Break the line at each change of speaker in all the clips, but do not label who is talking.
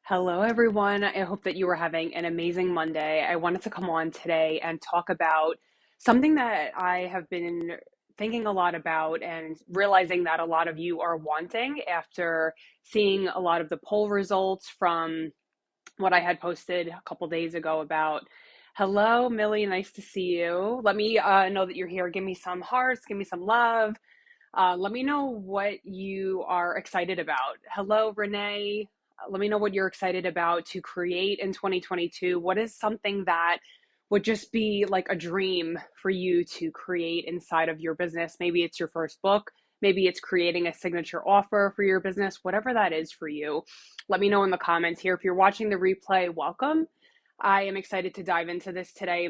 Hello, everyone. I hope that you are having an amazing Monday. I wanted to come on today and talk about something that I have been thinking a lot about and realizing that a lot of you are wanting after seeing a lot of the poll results from what I had posted a couple days ago about. Hello, Millie. Nice to see you. Let me know that you're here. Give me some hearts, give me some love. Let me know what you are excited about. Hello, Renee. Let me know what you're excited about to create in 2022. What is something that would just be like a dream for you to create inside of your business? Maybe it's your first book. Maybe it's creating a signature offer for your business, whatever that is for you. Let me know in the comments here. If you're watching the replay, welcome. I am excited to dive into this today.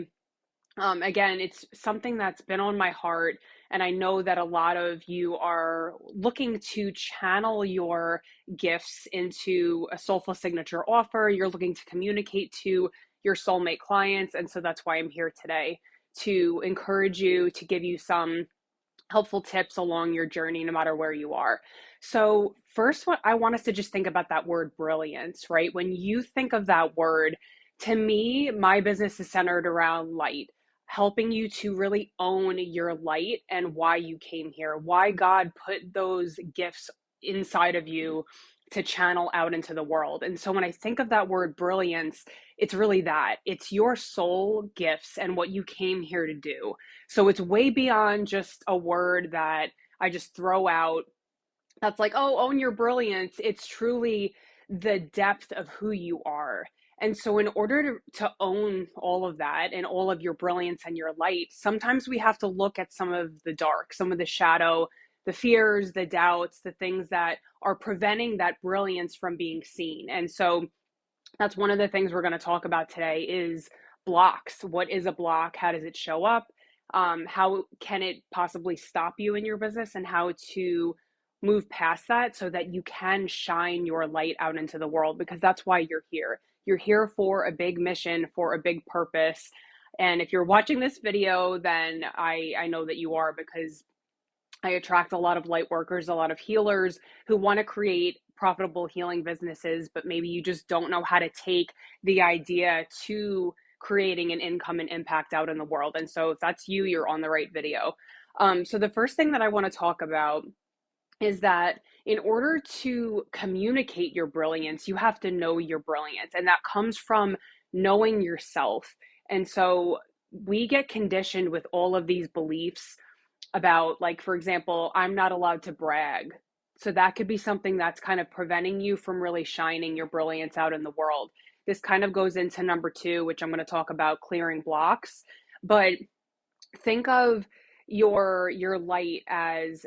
Again, it's something that's been on my heart, and I know that a lot of you are looking to channel your gifts into a soulful signature offer. You're looking to communicate to your soulmate clients, and so that's why I'm here today to encourage you, to give you some helpful tips along your journey, no matter where you are. So, first, what I want us to just think about that word brilliance, right? When you think of that word, to me, my business is centered around light, helping you to really own your light and why you came here, why God put those gifts inside of you to channel out into the world. And so when I think of that word brilliance, it's really that it's your soul gifts and what you came here to do. So it's way beyond just a word that I just throw out that's like, oh, own your brilliance. It's truly the depth of who you are. And so, in order to own all of that and all of your brilliance and your light, sometimes we have to look at some of the dark, some of the shadow, the fears, the doubts, the things that are preventing that brilliance from being seen. And so, that's one of the things we're going to talk about today is blocks. What is a block? How does it show up? How can it possibly stop you in your business, and how to move past that so that you can shine your light out into the world, because that's why you're here. You're here for a big mission, for a big purpose. And if you're watching this video, then I know that you are, because I attract a lot of light workers, a lot of healers who want to create profitable healing businesses, but maybe you just don't know how to take the idea to creating an income and impact out in the world. And so if that's you, you're on the right video. So the first thing that I want to talk about is that in order to communicate your brilliance, you have to know your brilliance. And that comes from knowing yourself. And so we get conditioned with all of these beliefs about, like, for example, I'm not allowed to brag. So that could be something that's kind of preventing you from really shining your brilliance out in the world. This kind of goes into number two, which I'm going to talk about, clearing blocks. But think of your light as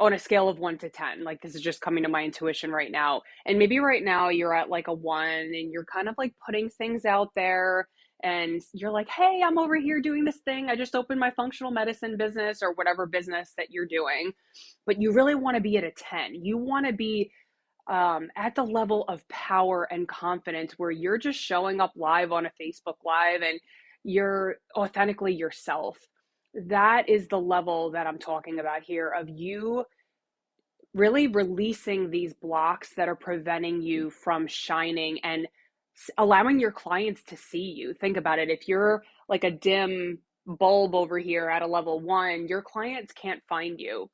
on a scale of 1 to 10. Like, this is just coming to my intuition right now, and maybe right now you're at like a 1, and you're kind of like putting things out there, and you're like, hey, I'm over here doing this thing, I just opened my functional medicine business or whatever business that you're doing. But you really want to be at a 10. You want to be at the level of power and confidence where you're just showing up live on a Facebook Live and you're authentically yourself. That is the level that I'm talking about here, of you really releasing these blocks that are preventing you from shining and allowing your clients to see you. Think about it. If you're like a dim bulb over here at a level 1, your clients can't find you.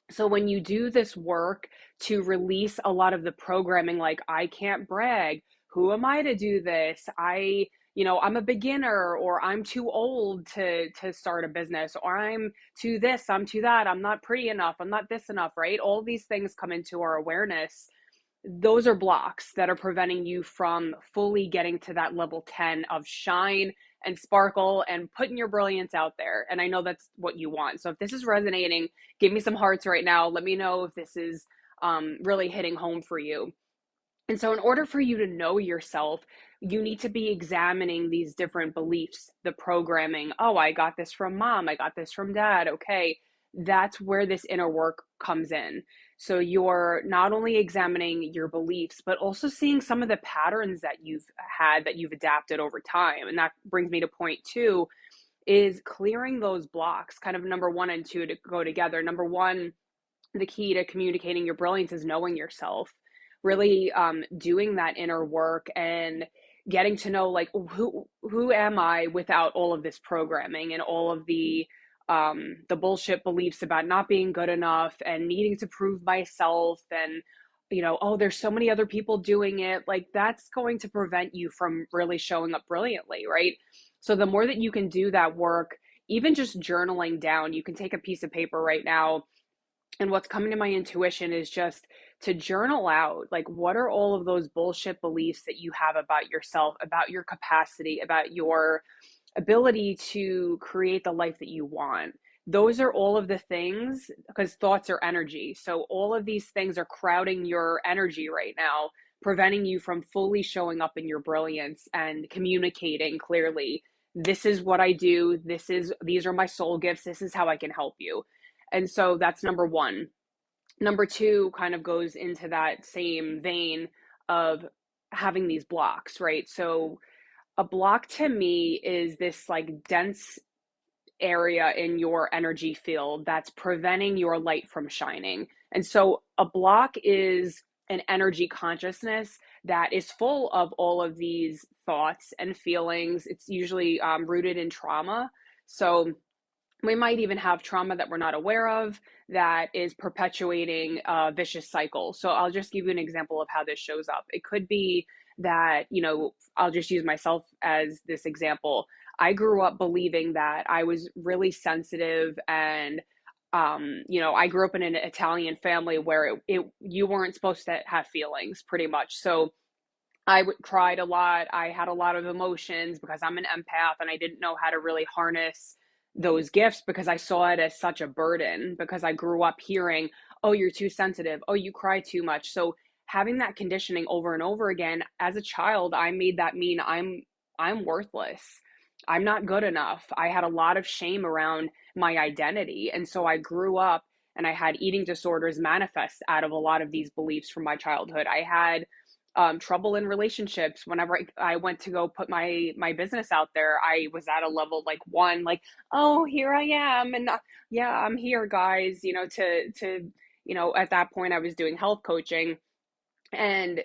So when you do this work to release a lot of the programming, like, I can't brag, who am I to do this? I'm a beginner, or I'm too old to start a business, or I'm too this, I'm too that, I'm not pretty enough, I'm not this enough, right? All these things come into our awareness. Those are blocks that are preventing you from fully getting to that level 10 of shine and sparkle and putting your brilliance out there. And I know that's what you want. So if this is resonating, give me some hearts right now. Let me know if this is really hitting home for you. And so in order for you to know yourself, you need to be examining these different beliefs, the programming. Oh, I got this from mom, I got this from dad. Okay, that's where this inner work comes in. So you're not only examining your beliefs, but also seeing some of the patterns that you've had, that you've adapted over time. And that brings me to point two, is clearing those blocks. Kind of number one and two to go together. Number one, the key to communicating your brilliance is knowing yourself. really doing that inner work and getting to know like who am I without all of this programming and all of the bullshit beliefs about not being good enough and needing to prove myself and oh, there's so many other people doing it. Like that's going to prevent you from really showing up brilliantly, right? So the more that you can do that work, even just journaling down, you can take a piece of paper right now, and what's coming to my intuition is just to journal out like what are all of those bullshit beliefs that you have about yourself, about your capacity, about your ability to create the life that you want. Those are all of the things, because thoughts are energy. So all of these things are crowding your energy right now, preventing you from fully showing up in your brilliance and communicating clearly. This is what I do. These are my soul gifts. This is how I can help you. And so that's number one. Number two kind of goes into that same vein of having these blocks, right? So a block to me is this like dense area in your energy field that's preventing your light from shining. And so a block is an energy consciousness that is full of all of these thoughts and feelings. It's usually rooted in trauma. So we might even have trauma that we're not aware of that is perpetuating a vicious cycle. So I'll just give you an example of how this shows up. It could be that, I'll just use myself as this example. I grew up believing that I was really sensitive and I grew up in an Italian family where you weren't supposed to have feelings pretty much. So cried a lot. I had a lot of emotions because I'm an empath and I didn't know how to really harness those gifts because I saw it as such a burden because I grew up hearing, oh, you're too sensitive. Oh, you cry too much. So having that conditioning over and over again as a child, I made that mean I'm worthless. I'm not good enough. I had a lot of shame around my identity. And so I grew up and I had eating disorders manifest out of a lot of these beliefs from my childhood. I had trouble in relationships. Whenever I went to go put my business out there, I was at a level like one, like, oh, here I am, and yeah, I'm here, guys. At that point, I was doing health coaching, and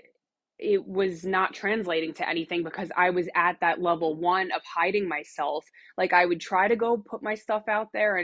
it was not translating to anything because I was at that level one of hiding myself. Like I would try to go put my stuff out there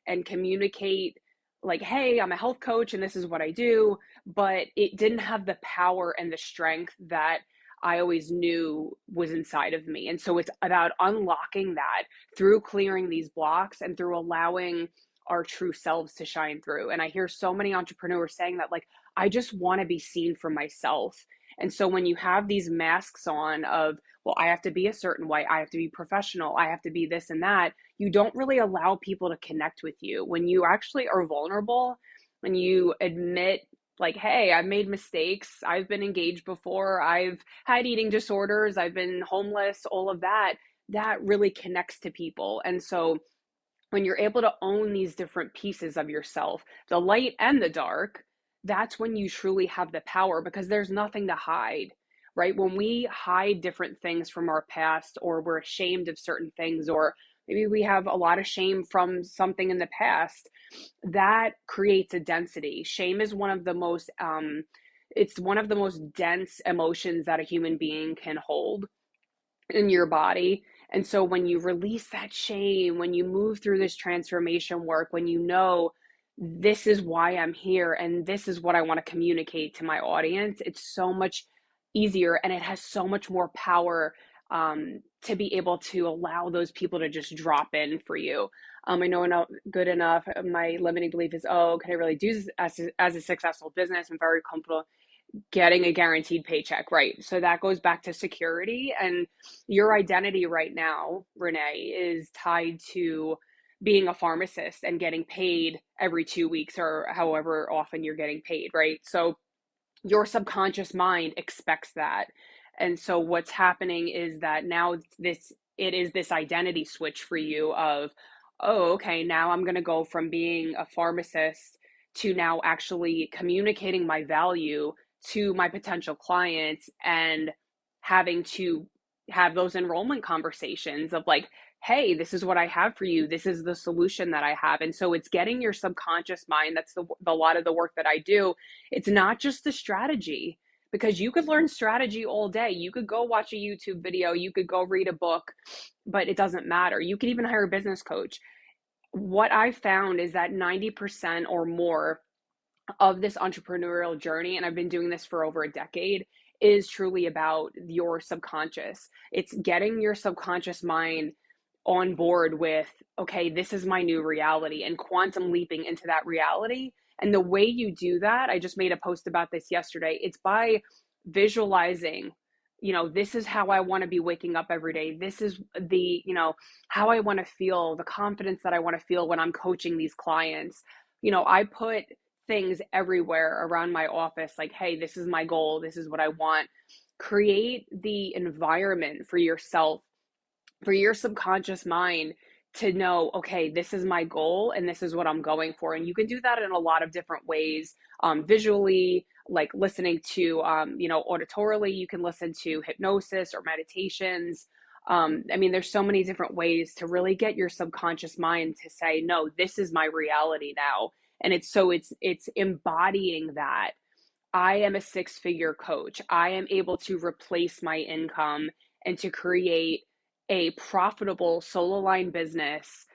and communicate like, hey, I'm a health coach and this is what I do, but it didn't have the power and the strength that I always knew was inside of me. And so it's about unlocking that through clearing these blocks and through allowing our true selves to shine through. And I hear so many entrepreneurs saying that, like, I just want to be seen for myself. And so when you have these masks on of, well, I have to be a certain way, I have to be professional, I have to be this and that, you don't really allow people to connect with you. When you actually are vulnerable, when you admit, like, hey, I've made mistakes, I've been engaged before, I've had eating disorders, I've been homeless, all of that, that really connects to people. And so when you're able to own these different pieces of yourself, the light and the dark, that's when you truly have the power because there's nothing to hide, right? When we hide different things from our past or we're ashamed of certain things, or maybe we have a lot of shame from something in the past, that creates a density. Shame is one of the most, it's one of the most dense emotions that a human being can hold in your body. And so when you release that shame, when you move through this transformation work, when you know this is why I'm here and this is what I want to communicate to my audience, it's so much easier and it has so much more power to be able to allow those people to just drop in for you. I know enough, good enough. My limiting belief is, oh, can I really do this as a successful business? I'm very comfortable getting a guaranteed paycheck, right? So that goes back to security, and your identity right now, Renee, is tied to being a pharmacist and getting paid every 2 weeks or however often you're getting paid, right? So your subconscious mind expects that. And so what's happening is that now it is this identity switch for you of, oh, okay, now I'm going to go from being a pharmacist to now actually communicating my value to my potential clients and having to have those enrollment conversations of like, hey, this is what I have for you. This is the solution that I have. And so it's getting your subconscious mind. That's a lot of the work that I do. It's not just the strategy. because you could learn strategy all day. You could go watch a YouTube video, you could go read a book, but it doesn't matter. You could even hire a business coach. What I found is that 90% or more of this entrepreneurial journey, and I've been doing this for over a decade, is truly about your subconscious. It's getting your subconscious mind on board with, okay, this is my new reality, and quantum leaping into that reality. And the way you do that, I just made a post about this yesterday, it's by visualizing, this is how I want to be waking up every day. This is how I want to feel, the confidence that I want to feel when I'm coaching these clients. I put things everywhere around my office, like, hey, this is my goal, this is what I want. Create the environment for yourself, for your subconscious mind to know, okay, this is my goal and this is what I'm going for. And you can do that in a lot of different ways, visually, like listening to, auditorily, you can listen to hypnosis or meditations. There's so many different ways to really get your subconscious mind to say, no, this is my reality now. And it's embodying that. I am a six-figure coach. I am able to replace my income and to create a profitable solo line business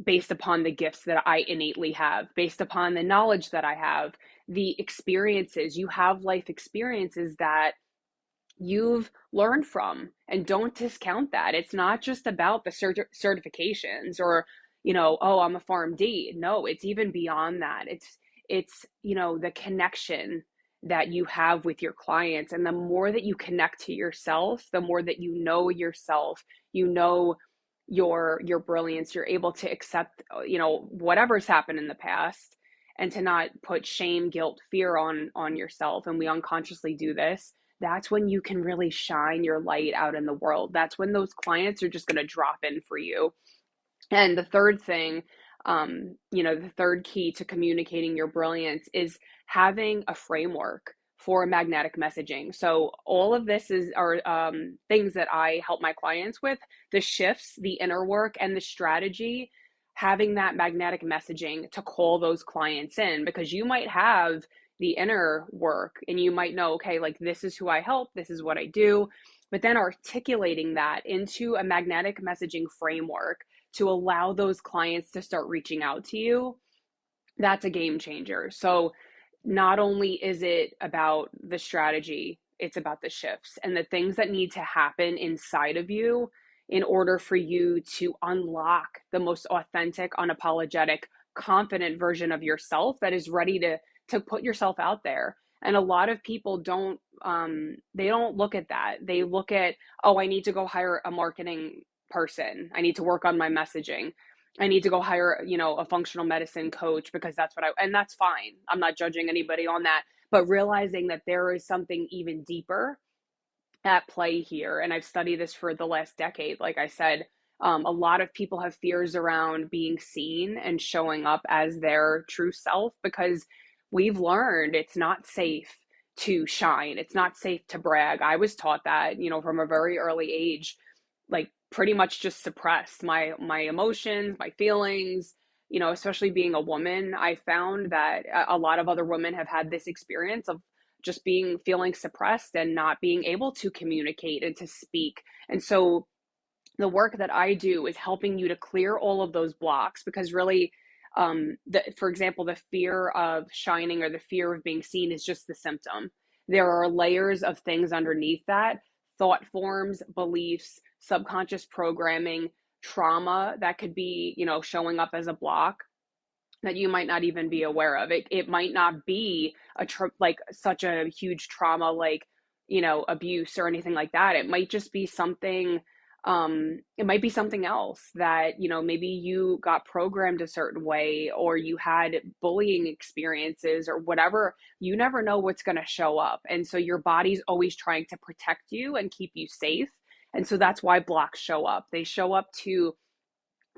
based upon the gifts that I innately have, based upon the knowledge that I have, the experiences. You have life experiences that you've learned from, and don't discount that. It's not just about the certifications or, oh, I'm a PharmD. No, it's even beyond that. It's the connection that you have with your clients. And the more that you connect to yourself, the more that you know yourself, your brilliance, you're able to accept, whatever's happened in the past, and to not put shame, guilt, fear on yourself. And we unconsciously do this. That's when you can really shine your light out in the world. That's when those clients are just going to drop in for you. And the third thing, the third key to communicating your brilliance is having a framework for magnetic messaging. So all of this are things that I help my clients with: the shifts, the inner work, and the strategy. Having that magnetic messaging to call those clients in, because you might have the inner work and you might know, okay, like, this is who I help, this is what I do, but then articulating that into a magnetic messaging framework to allow those clients to start reaching out to you, that's a game changer. So not only is it about the strategy, it's about the shifts and the things that need to happen inside of you in order for you to unlock the most authentic, unapologetic, confident version of yourself that is ready to put yourself out there. And a lot of people they don't look at that. They look at, oh, I need to go hire a marketing person. I need to work on my messaging. I need to go hire, a functional medicine coach, because and that's fine. I'm not judging anybody on that, but realizing that there is something even deeper at play here. And I've studied this for the last decade. Like I said, a lot of people have fears around being seen and showing up as their true self, because we've learned it's not safe to shine. It's not safe to brag. I was taught that, from a very early age, like, pretty much just suppress my emotions, my feelings, especially being a woman. I found that a lot of other women have had this experience of just feeling suppressed and not being able to communicate and to speak. And so the work that I do is helping you to clear all of those blocks, because really, for example, the fear of shining or the fear of being seen is just the symptom. There are layers of things underneath that: thought forms, beliefs, subconscious programming, trauma that could be, showing up as a block that you might not even be aware of. It might not be like such a huge trauma, like, abuse or anything like that. It might just be something, it might be something else that, maybe you got programmed a certain way, or you had bullying experiences or whatever. You never know what's going to show up. And so your body's always trying to protect you and keep you safe. And so that's why blocks show up. They show up to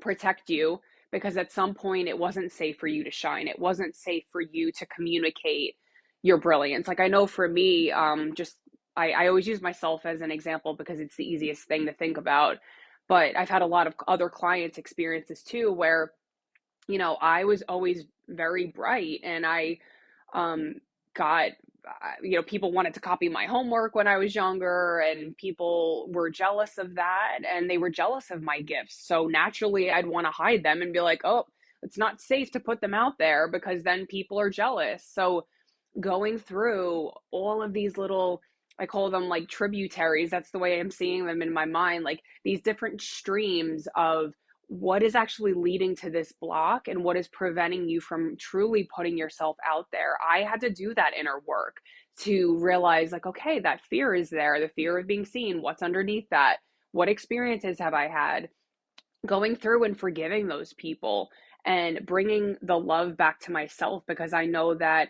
protect you, because at some point it wasn't safe for you to shine. It wasn't safe for you to communicate your brilliance. Like, I know for me, I always use myself as an example because it's the easiest thing to think about. But I've had a lot of other clients experience this too, where, I was always very bright, and I got people wanted to copy my homework when I was younger, and people were jealous of that, and they were jealous of my gifts. So naturally, I'd want to hide them and be like, oh, it's not safe to put them out there because then people are jealous. So going through all of these little, I call them like tributaries. That's the way I'm seeing them in my mind, like these different streams of what is actually leading to this block and what is preventing you from truly putting yourself out there. I had to do that inner work to realize, like, okay, that fear is there, the fear of being seen. What's underneath that? What experiences have I had? Going through and forgiving those people and bringing the love back to myself, because I know that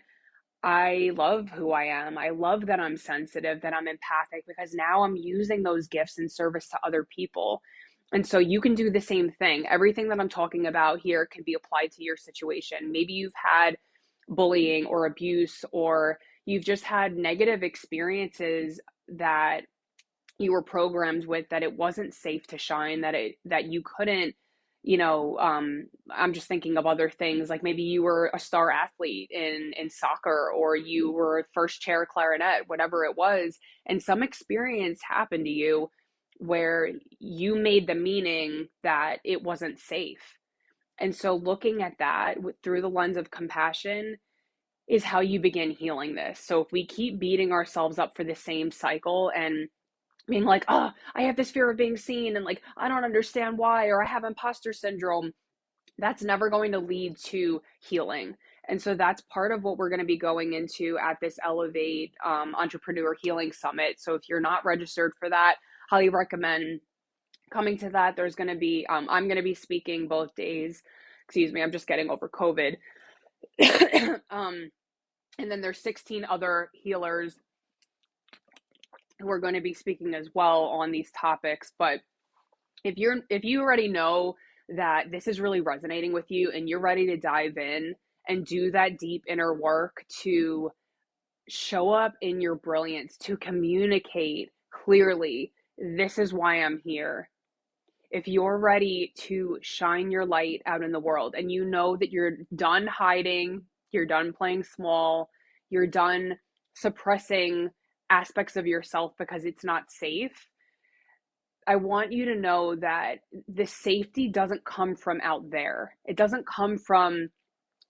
I love who I am. I love that I'm sensitive, that I'm empathic, because now I'm using those gifts in service to other people. And so you can do the same thing. Everything that I'm talking about here can be applied to your situation. Maybe you've had bullying or abuse, or you've just had negative experiences that you were programmed with, that it wasn't safe to shine, that you couldn't, I'm just thinking of other things, like maybe you were a star athlete in soccer, or you were first chair clarinet, whatever it was, and some experience happened to you where you made the meaning that it wasn't safe. And so looking at that through the lens of compassion is how you begin healing this. So if we keep beating ourselves up for the same cycle and being like, oh, I have this fear of being seen, and like, I don't understand why, or I have imposter syndrome, that's never going to lead to healing. And so that's part of what we're going to be going into at this Elevate Entrepreneur Healing Summit. So if you're not registered for that, highly recommend coming to that. There's going to be, I'm going to be speaking both days. Excuse me, I'm just getting over COVID. And then there's 16 other healers who are going to be speaking as well on these topics. But if you already know that this is really resonating with you and you're ready to dive in and do that deep inner work to show up in your brilliance, to communicate clearly, this is why I'm here. If you're ready to shine your light out in the world, and you know that you're done hiding, you're done playing small, you're done suppressing aspects of yourself because it's not safe, I want you to know that the safety doesn't come from out there. It doesn't come from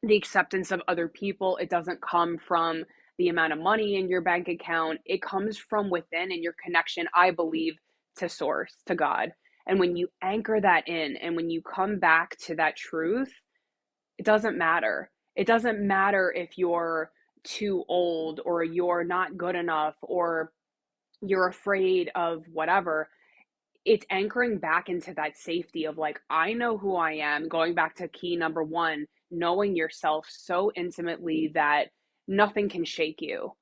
the acceptance of other people. It doesn't come from the amount of money in your bank account. It comes from within, and your connection, I believe, to source, to God. And when you anchor that in, and when you come back to that truth, it doesn't matter. It doesn't matter if you're too old, or you're not good enough, or you're afraid of whatever. It's anchoring back into that safety of like, I know who I am, going back to key number one, knowing yourself so intimately that nothing can shake you.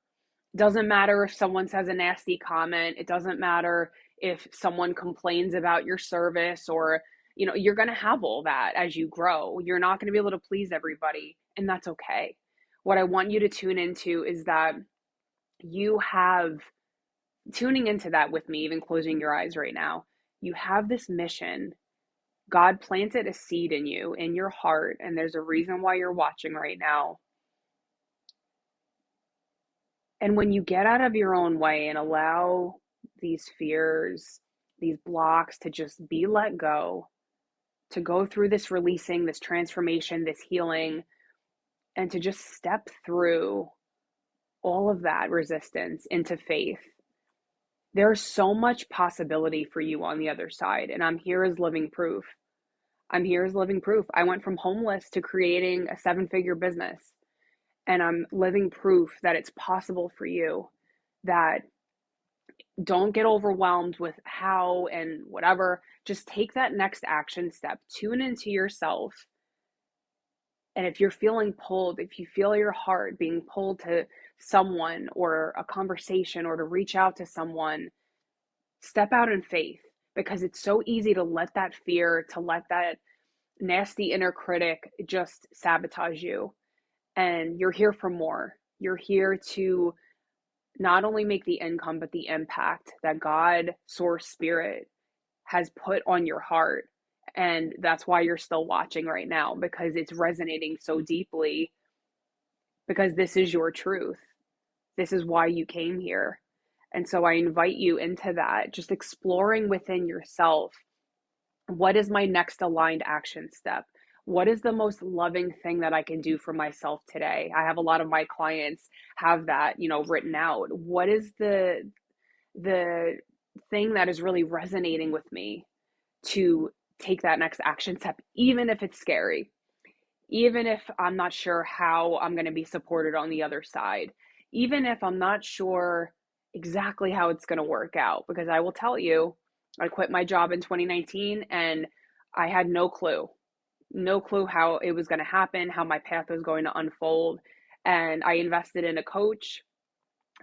Doesn't matter if someone says a nasty comment. It doesn't matter if someone complains about your service, or, you're going to have all that as you grow. You're not going to be able to please everybody, and that's okay. What I want you to tune into is that you have, tuning into that with me, even closing your eyes right now, you have this mission. God planted a seed in you, in your heart, and there's a reason why you're watching right now. And when you get out of your own way and allow these fears, these blocks to just be let go, to go through this releasing, this transformation, this healing, and to just step through all of that resistance into faith, there's so much possibility for you on the other side. And I'm here as living proof. I'm here as living proof. I went from homeless to creating a 7-figure business. And I'm living proof that it's possible for you. That don't get overwhelmed with how and whatever. Just take that next action step. Tune into yourself. And if you're feeling pulled, if you feel your heart being pulled to someone or a conversation, or to reach out to someone, step out in faith, because it's so easy to let that fear, to let that nasty inner critic just sabotage you. And you're here for more. You're here to not only make the income, but the impact that God, source, spirit has put on your heart. And that's why you're still watching right now, because it's resonating so deeply, because this is your truth. This is why you came here. And so I invite you into that, just exploring within yourself, what is my next aligned action step? What is the most loving thing that I can do for myself today? I have a lot of my clients have that, written out. What is the thing that is really resonating with me to take that next action step, even if it's scary, even if I'm not sure how I'm going to be supported on the other side, even if I'm not sure exactly how it's going to work out. Because I will tell you, I quit my job in 2019 and I had no clue how it was going to happen, how my path was going to unfold. And I invested in a coach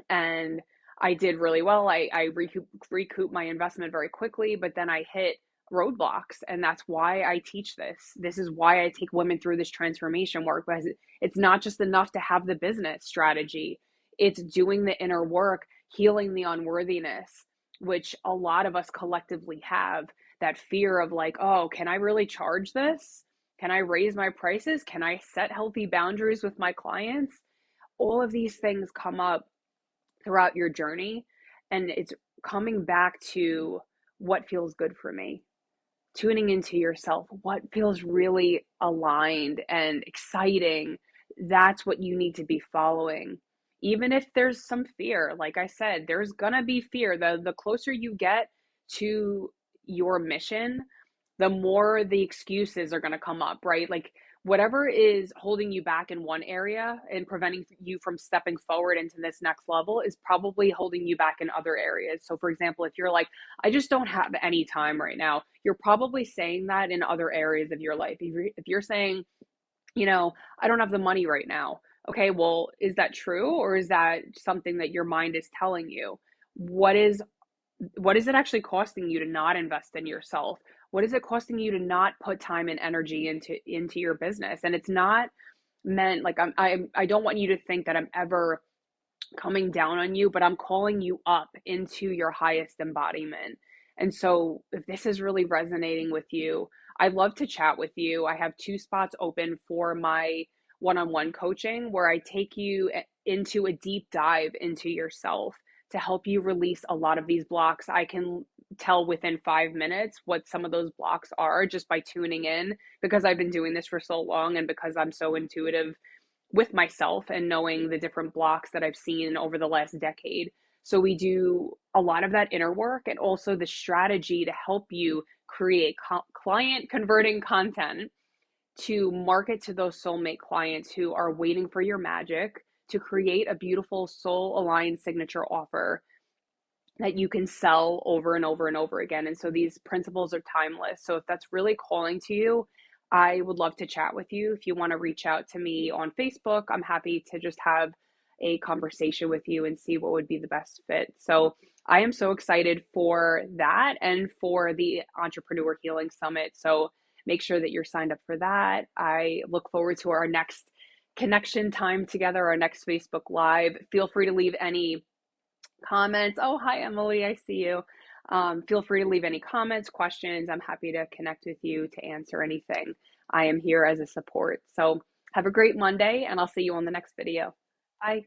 and I did really well. I recouped my investment very quickly, but then I hit roadblocks. And that's why I teach this. This is why I take women through this transformation work, because it's not just enough to have the business strategy, it's doing the inner work, healing the unworthiness, which a lot of us collectively have, that fear of like, oh, can I really charge this? Can I raise my prices? Can I set healthy boundaries with my clients? All of these things come up throughout your journey. And it's coming back to what feels good for me, tuning into yourself, what feels really aligned and exciting. That's what you need to be following. Even if there's some fear, like I said, there's gonna be fear. The closer you get to your mission, the more the excuses are going to come up, right? Like whatever is holding you back in one area and preventing you from stepping forward into this next level is probably holding you back in other areas. So for example, if you're like, I just don't have any time right now, you're probably saying that in other areas of your life. If you're saying, I don't have the money right now. Okay, well, is that true, or is that something that your mind is telling you? What is what is it actually costing you to not invest in yourself? What is it costing you to not put time and energy into your business? And it's not meant like I don't want you to think that I'm ever coming down on you, but I'm calling you up into your highest embodiment. And so if this is really resonating with you, I'd love to chat with you. I have 2 spots open for my one-on-one coaching where I take you into a deep dive into yourself to help you release a lot of these blocks. I can tell within 5 minutes what some of those blocks are just by tuning in, because I've been doing this for so long and because I'm so intuitive with myself and knowing the different blocks that I've seen over the last decade. So we do a lot of that inner work and also the strategy to help you create client converting content to market to those soulmate clients who are waiting for your magic, to create a beautiful soul aligned signature offer that you can sell over and over and over again. And so these principles are timeless. So if that's really calling to you, I would love to chat with you. If you want to reach out to me on Facebook, I'm happy to just have a conversation with you and see what would be the best fit. So I am so excited for that and for the Entrepreneur Healing Summit. So make sure that you're signed up for that. I look forward to our next connection time together, our next Facebook Live. Feel free to leave any comments. Oh, hi, Emily. I see you. Feel free to leave any comments, questions. I'm happy to connect with you to answer anything. I am here as a support. So have a great Monday, and I'll see you on the next video. Bye.